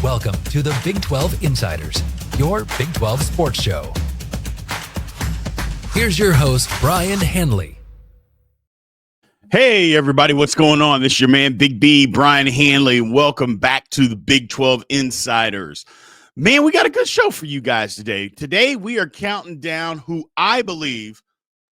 Welcome to the Big 12 Insiders, your Big 12 sports show. Here's your host, Brien Hanley. Hey, everybody, what's going on? This is your man, Big B, Brien Hanley. Welcome back to the Big 12 Insiders. Man, we got a good show for you guys today. Today, we are counting down who I believe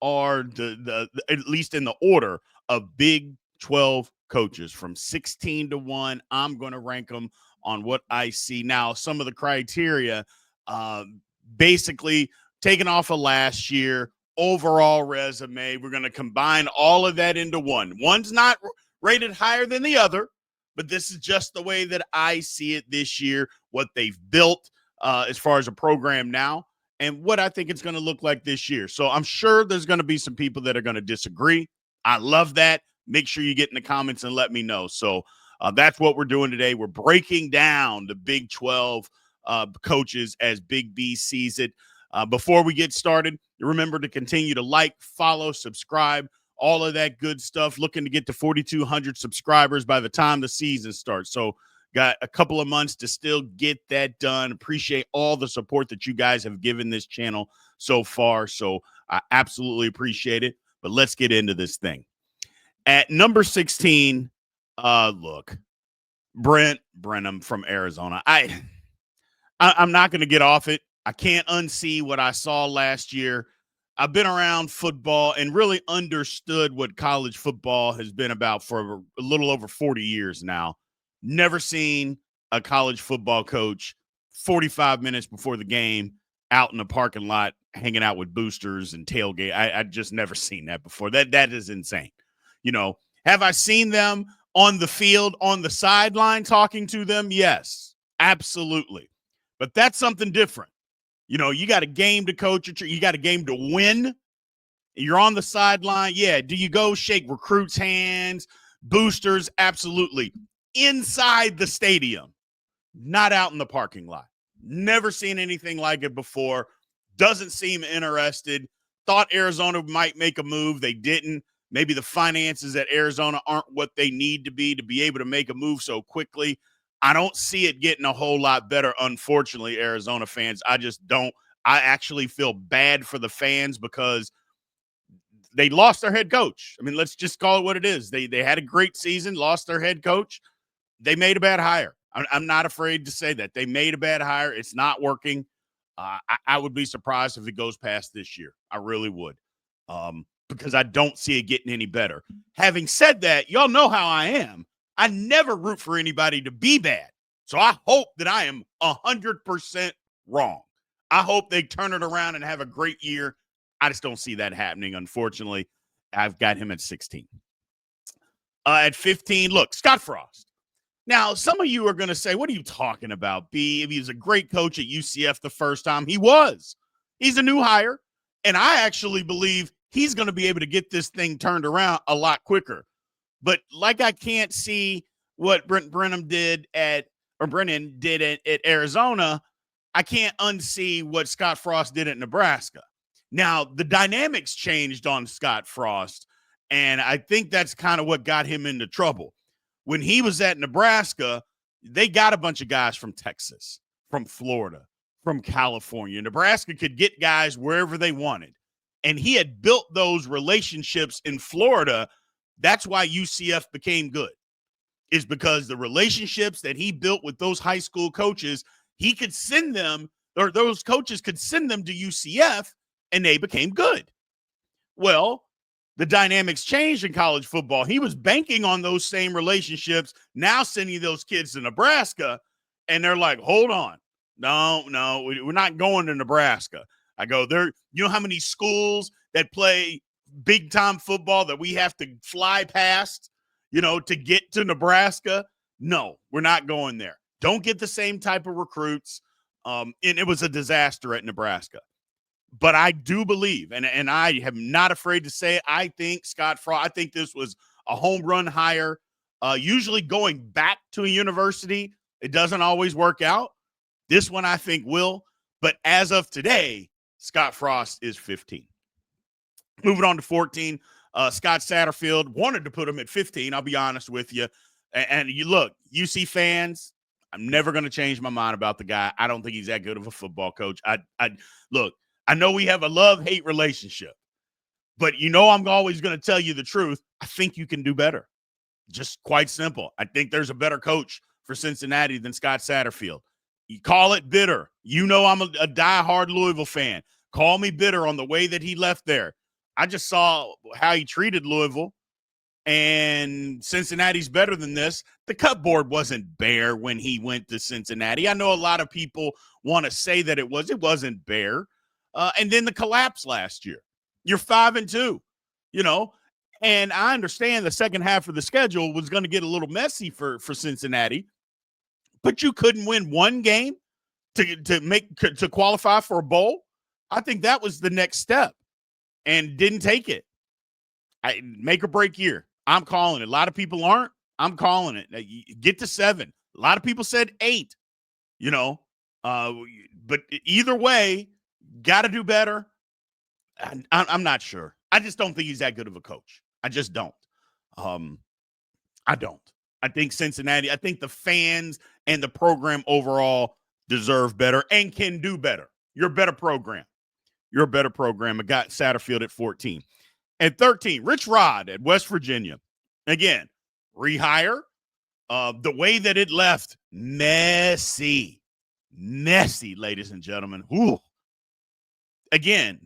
are the at least in the order of Big 12 coaches from 16 to 1. I'm going to rank them on what I see. Now, some of the criteria, basically taken off of last year, overall resume. We're going to combine all of that into one. One's not rated higher than the other, but this is just the way that I see it this year, what they've built as far as a program now, and what I think it's going to look like this year. So I'm sure there's going to be some people that are going to disagree. I love that. Make sure you get in the comments and let me know. So that's what we're doing today. We're breaking down the Big 12 coaches as Big B sees it. Before we get started, remember to continue to like, follow, subscribe, all of that good stuff. Looking to get to 4,200 subscribers by the time the season starts. So got a couple of months to still get that done. Appreciate all the support that you guys have given this channel so far. So I absolutely appreciate it. But let's get into this thing. At number 16, look, Brenham from Arizona. I'm not going to get off it. I can't unsee what I saw last year. I've been around football and really understood what college football has been about for a little over 40 years now. Never seen a college football coach 45 minutes before the game out in the parking lot hanging out with boosters and tailgate. I just never seen that before. That is insane. You know, have I seen them on the field, on the sideline talking to them? Yes, absolutely. But that's something different. You know, you got a game to coach. You got a game to win. You're on the sideline. Yeah. Do you go shake recruits' hands, boosters? Absolutely. Inside the stadium, not out in the parking lot. Never seen anything like it before. Doesn't seem interested. Thought Arizona might make a move. They didn't. Maybe the finances at Arizona aren't what they need to be able to make a move so quickly. I don't see it getting a whole lot better, unfortunately, Arizona fans. I just don't. I actually feel bad for the fans because they lost their head coach. I mean, let's just call it what it is. They had a great season, lost their head coach. They made a bad hire. I'm not afraid to say that. They made a bad hire. It's not working. I would be surprised if it goes past this year. I really would. Because I don't see it getting any better. Having said that, y'all know how I am. I never root for anybody to be bad. So I hope that I am 100% wrong. I hope they turn it around and have a great year. I just don't see that happening, unfortunately. I've got him at 16. At 15, look, Scott Frost. Now, some of you are going to say, what are you talking about, B? If he was a great coach at UCF the first time, he was. He's a new hire, and I actually believe he's going to be able to get this thing turned around a lot quicker. But like I can't see what Brennan did at Arizona, I can't unsee what Scott Frost did at Nebraska. Now, the dynamics changed on Scott Frost, and I think that's kind of what got him into trouble. When he was at Nebraska, they got a bunch of guys from Texas, from Florida, from California. Nebraska could get guys wherever they wanted, and he had built those relationships in Florida. That's why UCF became good, is because the relationships that he built with those high school coaches, he could send them, or those coaches could send them to UCF, and they became good. Well, the dynamics changed in college football. He was banking on those same relationships, now sending those kids to Nebraska, and they're like, hold on. No, we're not going to Nebraska. I go, there. You know how many schools that play big-time football that we have to fly past, to get to Nebraska? No, we're not going there. Don't get the same type of recruits. And it was a disaster at Nebraska. But I do believe, and I am not afraid to say it, I think Scott Frost, I think this was a home run hire. Usually going back to a university, it doesn't always work out. This one I think will. But as of today, Scott Frost is 15. Moving on to 14, Scott Satterfield wanted to put him at 15. I'll be honest with you. And you look, UC fans, I'm never going to change my mind about the guy. I don't think he's that good of a football coach. Look, I know we have a love-hate relationship, but I'm always going to tell you the truth. I think you can do better. Just quite simple. I think there's a better coach for Cincinnati than Scott Satterfield. You call it bitter. I'm a diehard Louisville fan. Call me bitter on the way that he left there. I just saw how he treated Louisville, and Cincinnati's better than this. The cupboard wasn't bare when he went to Cincinnati. I know a lot of people want to say that it was. It wasn't bare. And then the collapse last year. You're 5-2, and I understand the second half of the schedule was going to get a little messy for Cincinnati, but you couldn't win one game to qualify for a bowl. I think that was the next step and didn't take it. Make or break year. I'm calling it. A lot of people aren't. I'm calling it. Get to 7. A lot of people said 8, but either way, got to do better. I'm not sure. I just don't think he's that good of a coach. I just don't. I don't. I think Cincinnati, I think the fans and the program overall deserve better and can do better. You're a better program. I got Satterfield at 14. At 13, Rich Rod at West Virginia. Again, rehire. The way that it left, messy, ladies and gentlemen. Ooh. Again,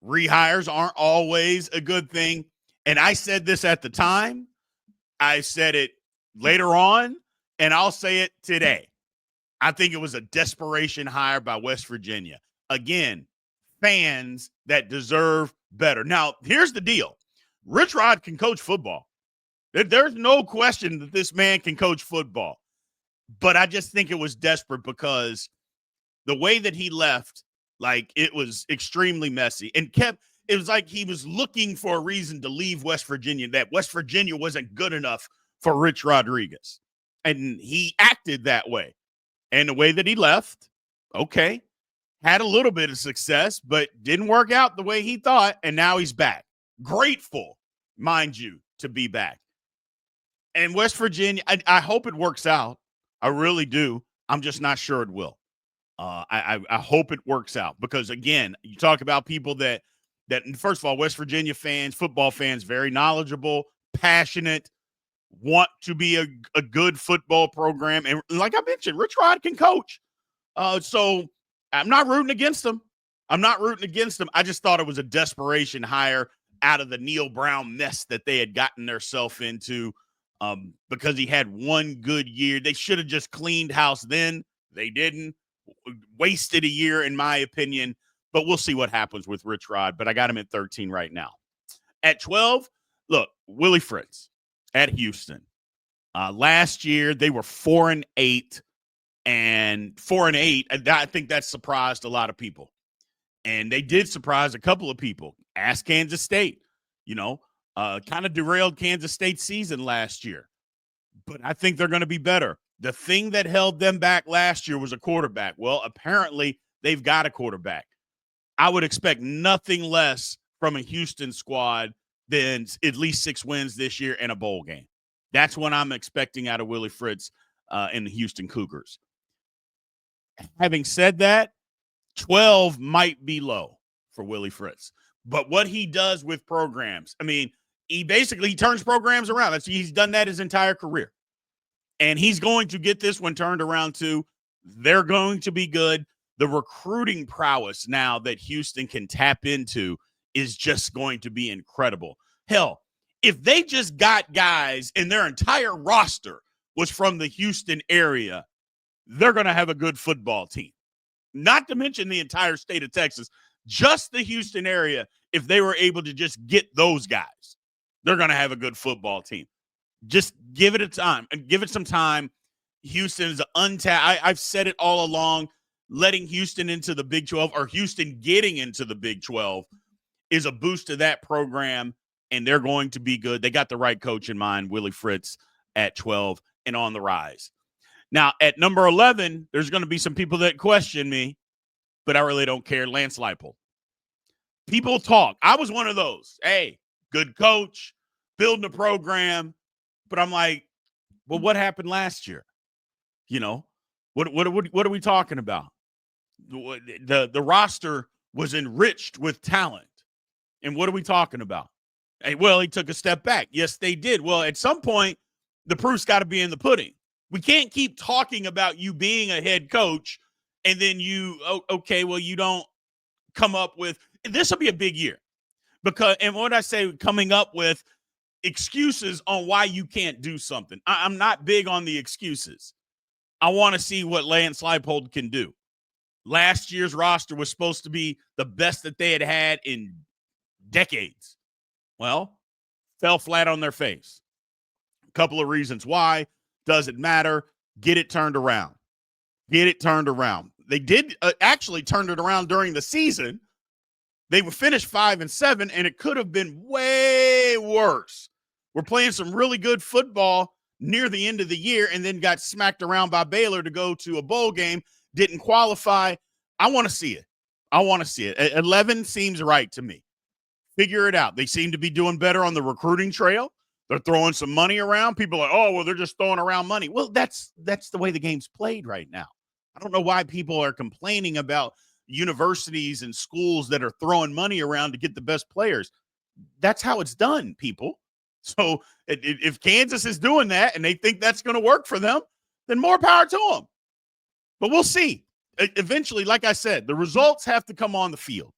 rehires aren't always a good thing. And I said this at the time. I said it later on, and I'll say it today. I think it was a desperation hire by West Virginia. Again, fans that deserve better. Now, here's the deal. Rich Rod can coach football. There's no question that this man can coach football. But I just think it was desperate because the way that he left, it was extremely messy and it was like he was looking for a reason to leave West Virginia, that West Virginia wasn't good enough for Rich Rodriguez. And he acted that way. And the way that he left, okay, had a little bit of success, but didn't work out the way he thought. And now he's back. Grateful, mind you, to be back. And West Virginia, I hope it works out. I really do. I'm just not sure it will. I hope it works out because, again, you talk about people that first of all, West Virginia fans, football fans, very knowledgeable, passionate, want to be a good football program. And like I mentioned, Rich Rod can coach. So I'm not rooting against him. I just thought it was a desperation hire out of the Neil Brown mess that they had gotten themselves into because he had one good year. They should have just cleaned house then. They didn't. Wasted a year, in my opinion. But we'll see what happens with Rich Rod. But I got him at 13 right now. At 12, look, Willie Fritz at Houston. Last year, they were 4-8. And 4-8, I think that surprised a lot of people. And they did surprise a couple of people. Ask Kansas State, kind of derailed Kansas State's season last year. But I think they're going to be better. The thing that held them back last year was a quarterback. Well, apparently they've got a quarterback. I would expect nothing less from a Houston squad than at least 6 wins this year and a bowl game. That's what I'm expecting out of Willie Fritz and the Houston Cougars. Having said that, 12 might be low for Willie Fritz. But what he does with programs, he turns programs around. He's done that his entire career. And he's going to get this one turned around too. They're going to be good. The recruiting prowess now that Houston can tap into is just going to be incredible. Hell, if they just got guys and their entire roster was from the Houston area, they're going to have a good football team. Not to mention the entire state of Texas, just the Houston area. If they were able to just get those guys, they're going to have a good football team. Just give it some time. Houston's untapped. I've said it all along. Letting Houston into the Big 12 or Houston getting into the Big 12 is a boost to that program, and they're going to be good. They got the right coach in mind, Willie Fritz, at 12 and on the rise. Now, at number 11, there's going to be some people that question me, but I really don't care. Lance Leipold. People talk. I was one of those. Hey, good coach, building a program. But I'm like, well, what happened last year? What are we talking about? The roster was enriched with talent. And what are we talking about? Hey, well, he took a step back. Yes, they did. Well, at some point, the proof's got to be in the pudding. We can't keep talking about you being a head coach and then you don't come up with this will be a big year. And what I say, coming up with excuses on why you can't do something. I'm not big on the excuses. I want to see what Lance Leipold can do. Last year's roster was supposed to be the best that they had in decades. Well, fell flat on their face. A couple of reasons why. Doesn't matter. Get it turned around. Get it turned around. They did actually turn it around during the season. They were finished 5-7, and it could have been way worse. We're playing some really good football near the end of the year and then got smacked around by Baylor to go to a bowl game, didn't qualify. I want to see it. I want to see it. 11 seems right to me. Figure it out. They seem to be doing better on the recruiting trail. They're throwing some money around. People are like, oh, well, they're just throwing around money. Well, that's the way the game's played right now. I don't know why people are complaining about universities and schools that are throwing money around to get the best players. That's how it's done, people. So if Kansas is doing that and they think that's going to work for them, then more power to them. But we'll see. Eventually, like I said, the results have to come on the field.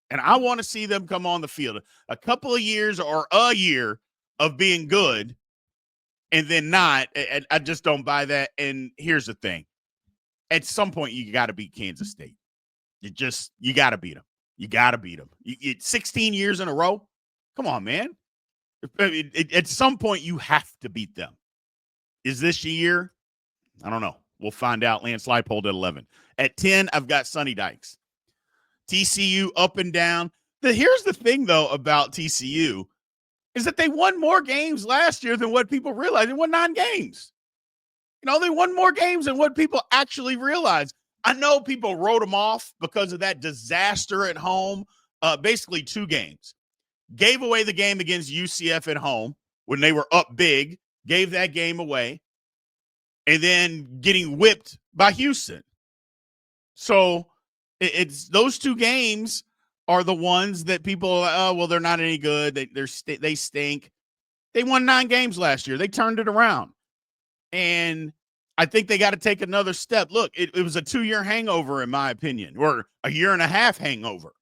And I want to see them come on the field. A couple of years or a year of being good and then not. I just don't buy that. And here's the thing. At some point, you got to beat Kansas State. You got to beat them. You got to beat them. 16 years in a row? Come on, man. At some point, you have to beat them. Is this year? I don't know. We'll find out. Lance Leipold at 11. At 10, I've got Sonny Dykes. TCU up and down. Here's the thing, though, about TCU is that they won more games last year than what people realize. They won 9 games. They won more games than what people actually realize. I know people wrote them off because of that disaster at home. Basically 2 games. Gave away the game against UCF at home when they were up big. Gave that game away. And then getting whipped by Houston. So it's those 2 games are the ones that people are like, oh, well, they're not any good. They stink. They won 9 games last year. They turned it around. And I think they got to take another step. Look, it was a 2-year hangover, in my opinion, or a 1.5 hangover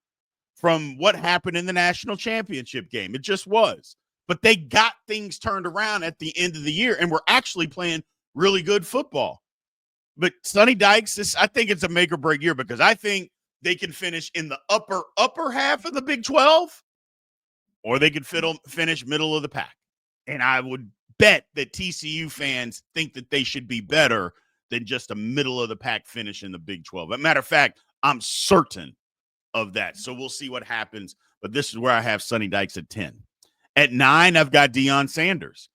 from what happened in the national championship game. It just was. But they got things turned around at the end of the year, and we're actually playing really good football. But Sonny Dykes, I think it's a make or break year because I think they can finish in the upper half of the Big 12, or they could finish middle of the pack. And I would bet that TCU fans think that they should be better than just a middle of the pack finish in the Big 12. As a matter of fact, I'm certain of that. So we'll see what happens. But this is where I have Sonny Dykes at 10. At 9, I've got Deion Sanders.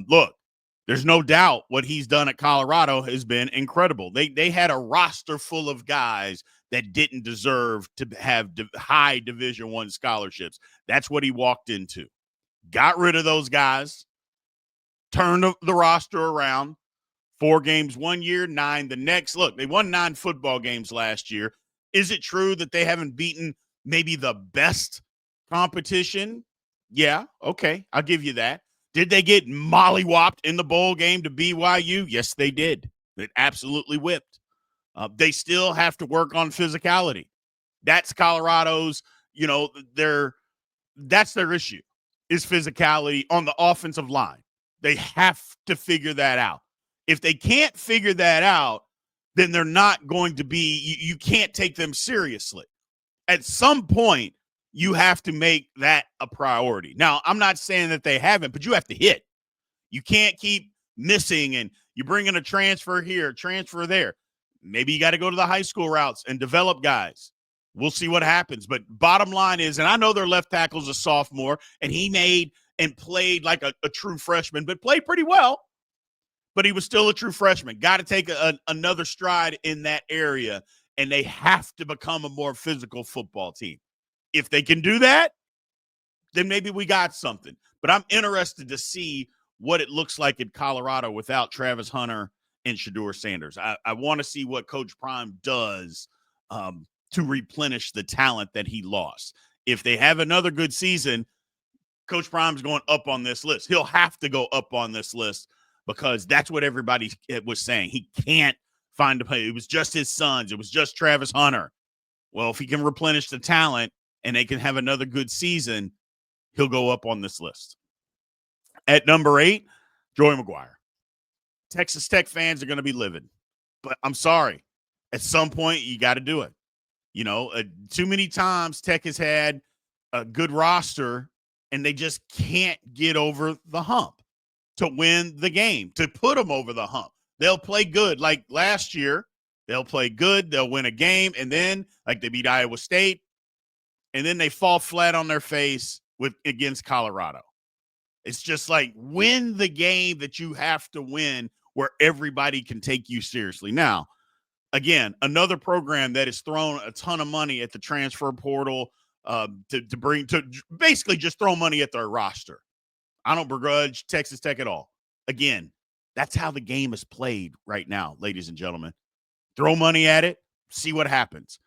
Look, there's no doubt what he's done at Colorado has been incredible. They had a roster full of guys that didn't deserve to have high Division I scholarships. That's what he walked into. Got rid of those guys, turned the roster around. 4 games one year, 9 the next. Look, they won 9 football games last year. Is it true that they haven't beaten maybe the best competition? Yeah, okay, I'll give you that. Did they get mollywopped in the bowl game to BYU? Yes, they did. It absolutely whipped. They still have to work on physicality. That's Colorado's, that's their issue, is physicality on the offensive line. They have to figure that out. If they can't figure that out, then they're not going to be, you can't take them seriously. At some point, you have to make that a priority. Now, I'm not saying that they haven't, but you have to hit. You can't keep missing and you bring in a transfer here, transfer there. Maybe you got to go to the high school routes and develop guys. We'll see what happens. But bottom line is, and I know their left tackle's a sophomore, and he made and played like a true freshman, but played pretty well. But he was still a true freshman. Got to take another stride in that area, and they have to become a more physical football team. If they can do that, then maybe we got something. But I'm interested to see what it looks like in Colorado without Travis Hunter in Shedeur Sanders. I want to see what Coach Prime does to replenish the talent that he lost. If they have another good season, Coach Prime's going up on this list. He'll have to go up on this list because that's what everybody was saying. He can't find a play. It was just his sons. It was just Travis Hunter. Well, if he can replenish the talent and they can have another good season, he'll go up on this list. At number 8, Joey McGuire. Texas Tech fans are going to be livid, but I'm sorry. At some point, you got to do it. You know, too many times Tech has had a good roster and they just can't get over the hump to win the game, to put them over the hump. They'll play good. Like last year, they'll play good. They'll win a game. And then, like they beat Iowa State, and then they fall flat on their face against Colorado. It's just like win the game that you have to win where everybody can take you seriously. Now, again, another program that has thrown a ton of money at the transfer portal to basically just throw money at their roster. I don't begrudge Texas Tech at all. Again, that's how the game is played right now, ladies and gentlemen. Throw money at it, see what happens.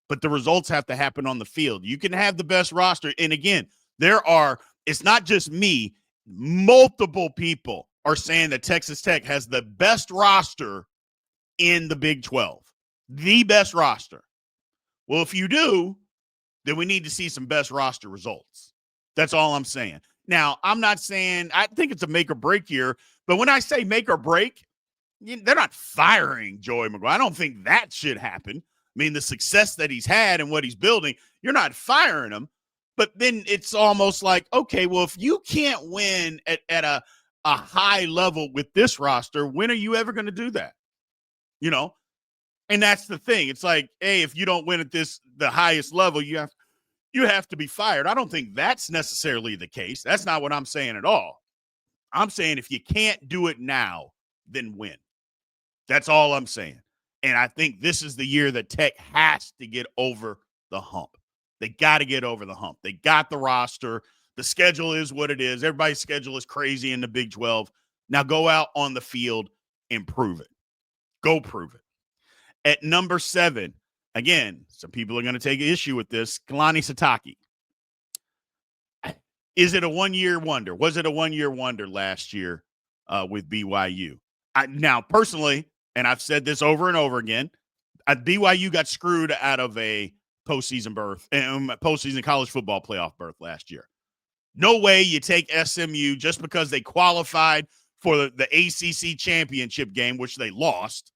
But the results have to happen on the field. You can have the best roster. And again, it's not just me. Multiple people are saying that Texas Tech has the best roster in the Big 12. The best roster. Well, if you do, then we need to see some best roster results. That's all I'm saying. Now, I'm not saying I think it's a make or break year, but when I say make or break, they're not firing Joey McGuire. I don't think that should happen. I mean, the success that he's had and what he's building, you're not firing him. But then it's almost like, okay, well, if you can't win at a high level with this roster, when are you ever going to do that? You know? And that's the thing. It's like, hey, if you don't win at the highest level, you have to be fired. I don't think that's necessarily the case. That's not what I'm saying at all. I'm saying if you can't do it now, then win. That's all I'm saying. And I think this is the year that Tech has to get over the hump. They got to get over the hump. They got the roster. The schedule is what it is. Everybody's schedule is crazy in the Big 12. Now go out on the field and prove it. Go prove it. At number 7, again, some people are going to take issue with this, Kalani Sitake. Is it a one-year wonder? Was it a one-year wonder last year with BYU? Now, personally, and I've said this over and over again, BYU got screwed out of a postseason berth and postseason college football playoff berth last year. No way you take SMU just because they qualified for the ACC championship game, which they lost,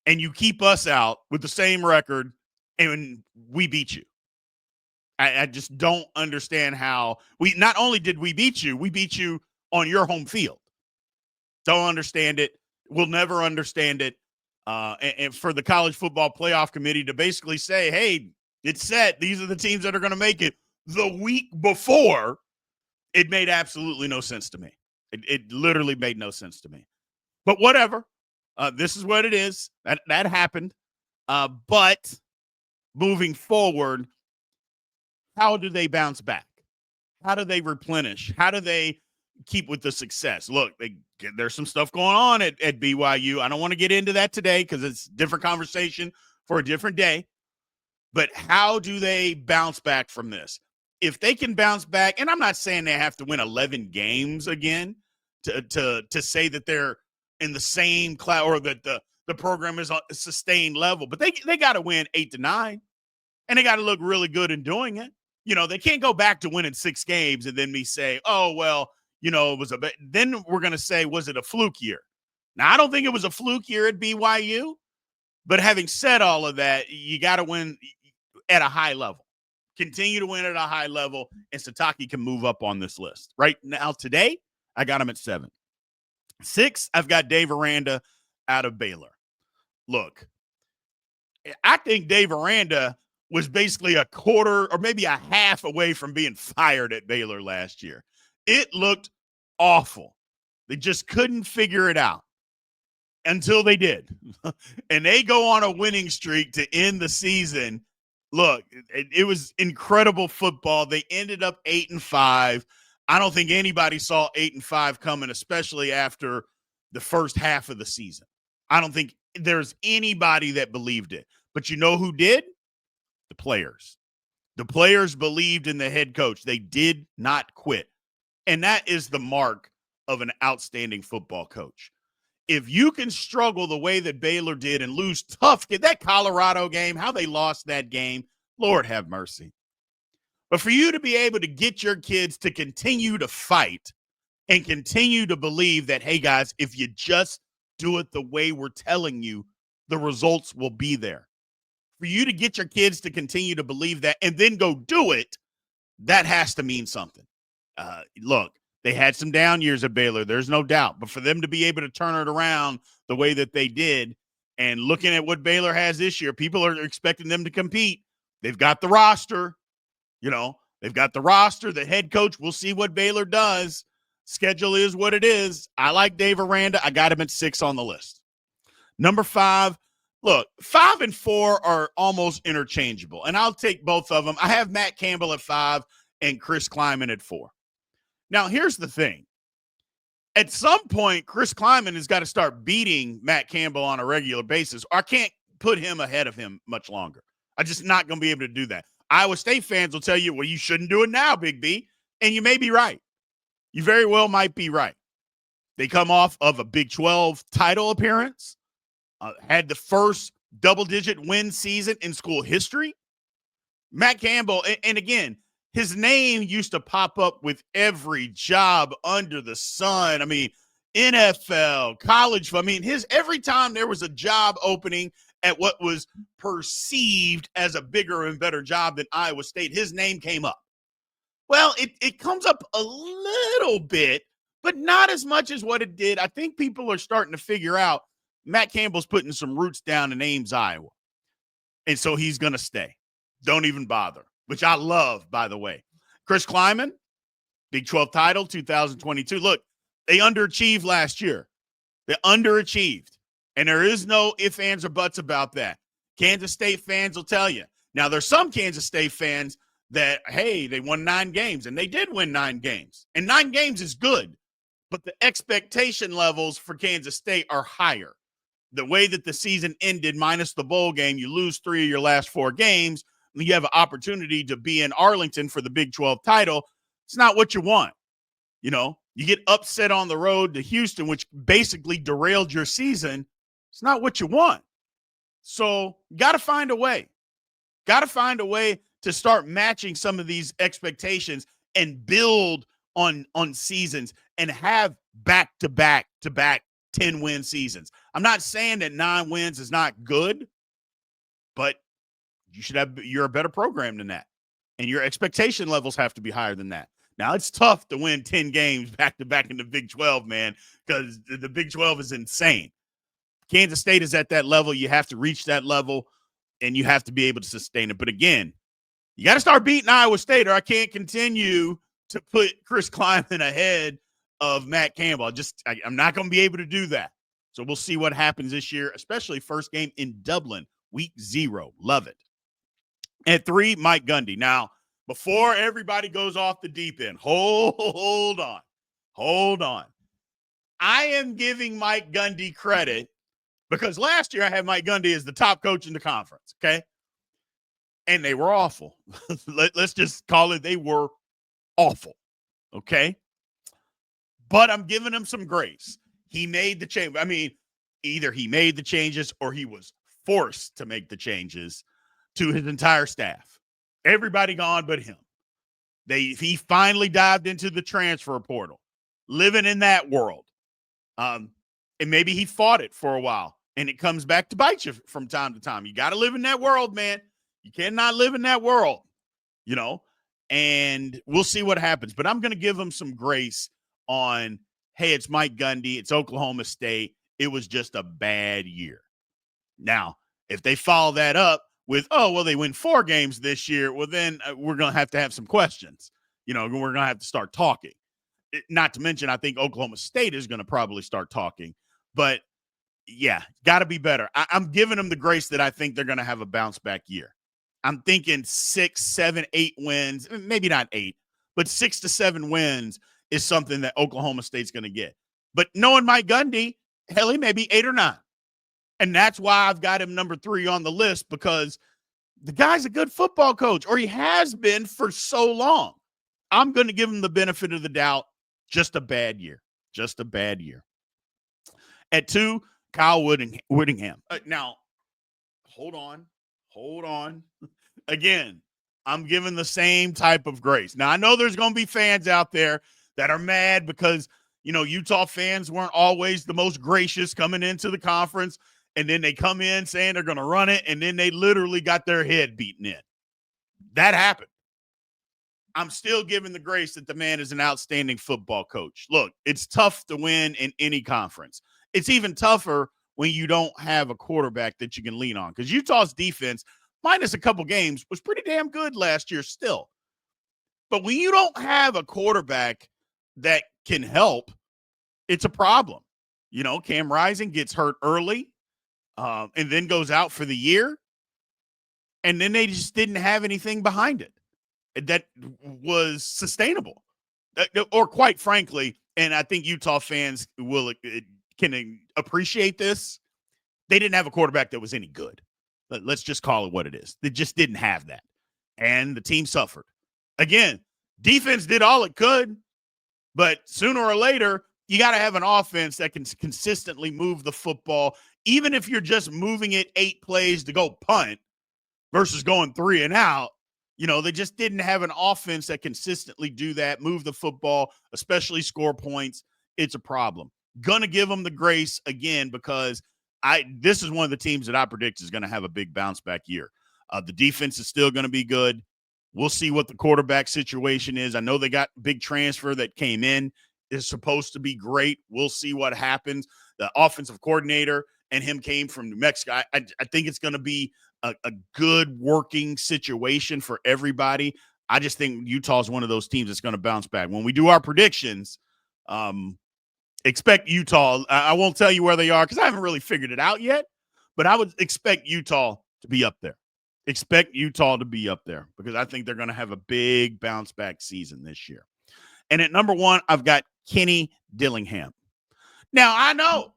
and you keep us out with the same record and we beat you. I just don't understand how not only did we beat you on your home field. Don't understand it. We'll never understand it. And for the college football playoff committee to basically say, hey, it's set. These are the teams that are going to make it the week before. It made absolutely no sense to me. It literally made no sense to me. But whatever. This is what it is. That happened. But moving forward, how do they bounce back? How do they replenish? How do they keep with the success? Look, there's some stuff going on at BYU. I don't want to get into that today because it's a different conversation for a different day. But how do they bounce back from this? If they can bounce back, and I'm not saying they have to win 11 games again to say that they're in the same class or that the program is on a sustained level, but they got to win 8 to 9, and they got to look really good in doing it. You know, they can't go back to winning 6 games and then me say, oh, well, you know, it was then we're going to say, was it a fluke year? Now, I don't think it was a fluke year at BYU, but having said all of that, you got to win at a high level. Continue to win at a high level, and Sitake can move up on this list. Right now, today, I got him at 7. 6, I've got Dave Aranda out of Baylor. Look, I think Dave Aranda was basically a quarter or maybe a half away from being fired at Baylor last year. It looked awful. They just couldn't figure it out until they did. And they go on a winning streak to end the season. Look, it was incredible football. They ended up 8-5. I don't think anybody saw 8-5 coming, especially after the first half of the season. I don't think there's anybody that believed it. But you know who did? The players. The players believed in the head coach. They did not quit. And that is the mark of an outstanding football coach. If you can struggle the way that Baylor did and lose tough, that Colorado game, how they lost that game, Lord have mercy. But for you to be able to get your kids to continue to fight and continue to believe that, hey, guys, if you just do it the way we're telling you, the results will be there. For you to get your kids to continue to believe that and then go do it, that has to mean something. Look, they had some down years at Baylor. There's no doubt. But for them to be able to turn it around the way that they did and looking at what Baylor has this year, people are expecting them to compete. They've got the roster. They've got the roster, the head coach. We'll see what Baylor does. Schedule is what it is. I like Dave Aranda. I got him at 6 on the list. Number 5, look, 5 and 4 are almost interchangeable, and I'll take both of them. I have Matt Campbell at 5 and Chris Kleiman at 4. Now, here's the thing. At some point, Chris Kleiman has got to start beating Matt Campbell on a regular basis, or I can't put him ahead of him much longer. I'm just not going to be able to do that. Iowa State fans will tell you, well, you shouldn't do it now, Big B. And you may be right. You very well might be right. They come off of a Big 12 title appearance, had the first double-digit win season in school history. Matt Campbell, and again, his name used to pop up with every job under the sun. I mean, NFL, college. I mean, every time there was a job opening at what was perceived as a bigger and better job than Iowa State, his name came up. Well, it comes up a little bit, but not as much as what it did. I think people are starting to figure out Matt Campbell's putting some roots down in Ames, Iowa. And so he's going to stay. Don't even bother, which I love, by the way. Chris Kleiman, Big 12 title, 2022. Look, they underachieved last year. They underachieved. And there is no ifs, ands, or buts about that. Kansas State fans will tell you. Now, there's some Kansas State fans that, hey, they won 9 games, and they did win 9 games. And 9 games is good, but the expectation levels for Kansas State are higher. The way that the season ended, minus the bowl game, you lose 3 of your last 4 games, and you have an opportunity to be in Arlington for the Big 12 title. It's not what you want. You get upset on the road to Houston, which basically derailed your season. It's not what you want. So got to find a way. Got to find a way to start matching some of these expectations and build on seasons and have back-to-back 10-win seasons. I'm not saying that 9 wins is not good, but you're a better program than that. And your expectation levels have to be higher than that. Now, it's tough to win 10 games back-to-back in the Big 12, man, because the Big 12 is insane. Kansas State is at that level. You have to reach that level, and you have to be able to sustain it. But again, you got to start beating Iowa State, or I can't continue to put Chris Kleiman ahead of Matt Campbell. I'm not going to be able to do that. So we'll see what happens this year, especially first game in Dublin, week 0. Love it. At 3, Mike Gundy. Now, before everybody goes off the deep end, hold on. I am giving Mike Gundy credit because last year I had Mike Gundy as the top coach in the conference, okay? And they were awful. Let's just call it they were awful, okay? But I'm giving him some grace. He made the change. I mean, either he made the changes or he was forced to make the changes to his entire staff. Everybody gone but him. He finally dived into the transfer portal, living in that world. And maybe he fought it for a while, and it comes back to bite you from time to time. You got to live in that world, man. You cannot live in that world, and we'll see what happens. But I'm going to give him some grace on, hey, it's Mike Gundy. It's Oklahoma State. It was just a bad year. Now, if they follow that up with, they win 4 games this year, well, then we're going to have some questions. We're going to have to start talking. Not to mention, I think Oklahoma State is going to probably start talking. But, yeah, got to be better. I'm giving them the grace that I think they're going to have a bounce-back year. I'm thinking 6, 7, 8 wins, maybe not 8, but 6 to 7 wins is something that Oklahoma State's going to get. But knowing Mike Gundy, hell, he may be 8 or 9. And that's why I've got him number 3 on the list, because the guy's a good football coach, or he has been for so long. I'm going to give him the benefit of the doubt. Just a bad year. Just a bad year. At 2, Kyle Whittingham. Now, hold on. Again, I'm giving the same type of grace. Now, I know there's going to be fans out there that are mad because, Utah fans weren't always the most gracious coming into the conference, and then they come in saying they're going to run it, and then they literally got their head beaten in. That happened. I'm still giving the grace that the man is an outstanding football coach. Look, it's tough to win in any conference. It's even tougher when you don't have a quarterback that you can lean on, because Utah's defense, minus a couple games, was pretty damn good last year still. But when you don't have a quarterback that can help, it's a problem. Cam Rising gets hurt early and then goes out for the year. And then they just didn't have anything behind it that was sustainable. Or quite frankly, and I think Utah fans can appreciate this, they didn't have a quarterback that was any good. Let's just call it what it is. They just didn't have that. And the team suffered. Again, defense did all it could, but sooner or later, you got to have an offense that can consistently move the football, even if you're just moving it 8 plays to go punt versus going 3 and out. They just didn't have an offense that consistently do that, move the football, especially score points. It's a problem. Gonna give them the grace again, because this is one of the teams that I predict is going to have a big bounce back year. The defense is still going to be good. We'll see what the quarterback situation is. I know they got big transfer that came in, is supposed to be great. We'll see what happens. The offensive coordinator and him came from New Mexico. I think it's going to be a good working situation for everybody. I just think Utah is one of those teams that's going to bounce back. When we do our predictions, expect Utah. I won't tell you where they are because I haven't really figured it out yet, but I would expect Utah to be up there. Expect Utah to be up there because I think they're going to have a big bounce back season this year. And at number 1, I've got Kenny Dillingham. Now, I know.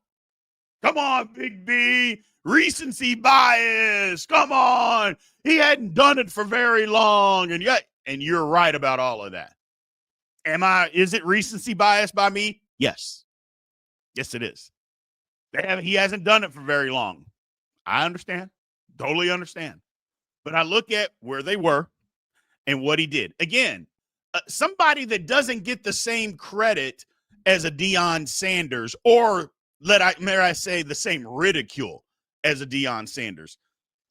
Come on, Big B. Recency bias. Come on. He hadn't done it for very long. And you're right about all of that. Is it recency bias by me? Yes. Yes, it is. He hasn't done it for very long. I understand. Totally understand. But I look at where they were and what he did. Again, somebody that doesn't get the same credit as a Deion Sanders, or may I say the same ridicule as a Deion Sanders.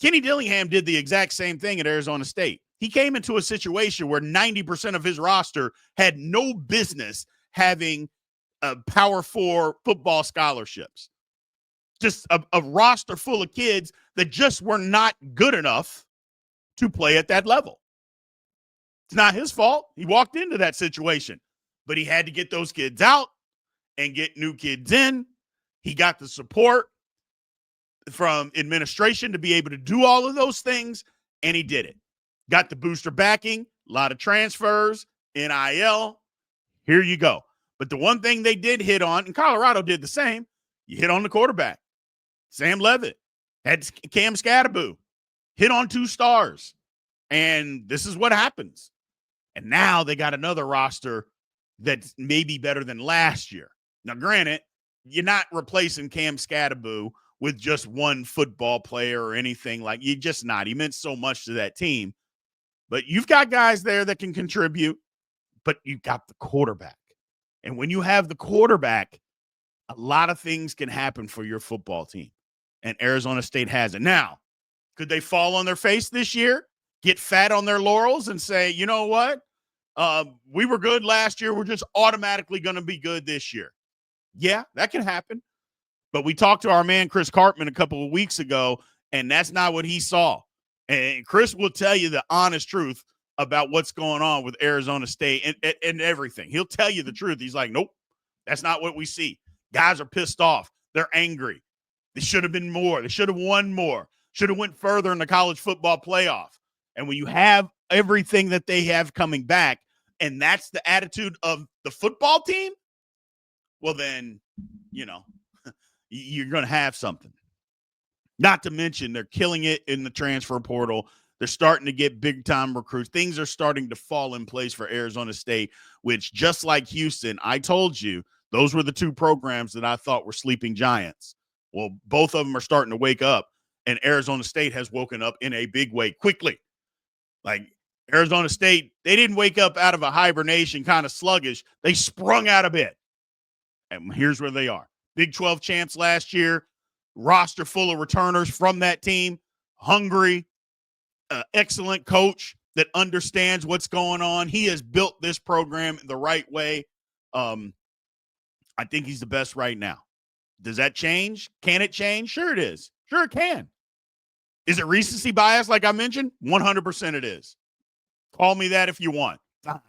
Kenny Dillingham did the exact same thing at Arizona State. He came into a situation where 90% of his roster had no business having Power 4 football scholarships. Just a roster full of kids that just were not good enough to play at that level. It's not his fault. He walked into that situation, but he had to get those kids out and get new kids in. He got the support from administration to be able to do all of those things, and he did it. Got the booster backing, a lot of transfers, NIL. Here you go. But the one thing they did hit on, and Colorado did the same, you hit on the quarterback. Sam Leavitt had Cam Scatterboo, hit on 2 stars, and this is what happens. And now they got another roster that's maybe better than last year. Now, granted, you're not replacing Cam Scatterboo with just one football player or anything like. You're just not. He meant so much to that team. But you've got guys there that can contribute, but you've got the quarterback. And when you have the quarterback, a lot of things can happen for your football team. And Arizona State has it. Now, could they fall on their face this year, get fat on their laurels and say, you know what? We were good last year. We're just automatically going to be good this year. Yeah, that can happen. But we talked to our man, Chris Cartman, a couple of weeks ago, and that's not what he saw. And Chris will tell you the honest truth about what's going on with Arizona State and everything. He'll tell you the truth. He's like, nope, that's not what we see. Guys are pissed off. They're angry. They should have been more. They should have won more. Should have went further in the college football playoff. And when you have everything that they have coming back, and that's the attitude of the football team, well then, you're going to have something. Not to mention they're killing it in the transfer portal. They're starting to get big-time recruits. Things are starting to fall in place for Arizona State, which, just like Houston, I told you, those were the two programs that I thought were sleeping giants. Well, both of them are starting to wake up, and Arizona State has woken up in a big way quickly. Like, Arizona State, they didn't wake up out of a hibernation kind of sluggish. They sprung out of bed. And here's where they are. Big 12 champs last year, roster full of returners from that team, hungry, excellent coach that understands what's going on. He has built this program the right way. I think he's the best right now. Does that change? Can it change? Sure it is. Sure it can. Is it recency bias like I mentioned? 100% it is. Call me that if you want. Fine.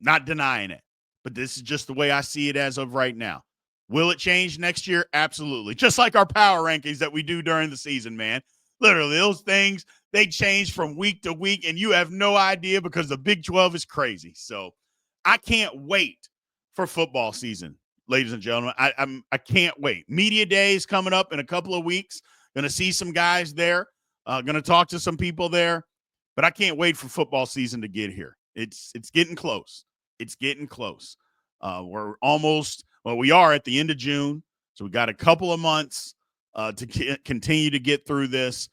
Not denying it. But this is just the way I see it as of right now. Will it change next year? Absolutely. Just like our power rankings that we do during the season, man. Literally, those things, they change from week to week, and you have no idea because the Big 12 is crazy. So I can't wait for football season, ladies and gentlemen. I can't wait. Media day is coming up in a couple of weeks. Going to see some guys there. Going to talk to some people there. But I can't wait for football season to get here. It's getting close. It's getting close. We're almost – well, we are at the end of June, so we got a couple of months to continue to get through this,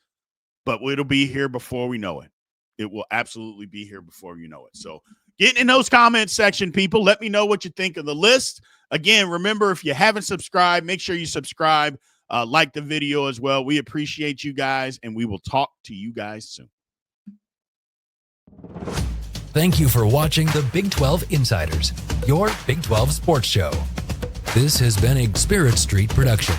but it'll be here before we know it. It will absolutely be here before you know it. So get in those comments section, people. Let me know what you think of the list. Again, remember, if you haven't subscribed, make sure you subscribe, like the video as well. We appreciate you guys, and we will talk to you guys soon. Thank you for watching the Big 12 Insiders, your Big 12 sports show. This has been a Spirit Street production.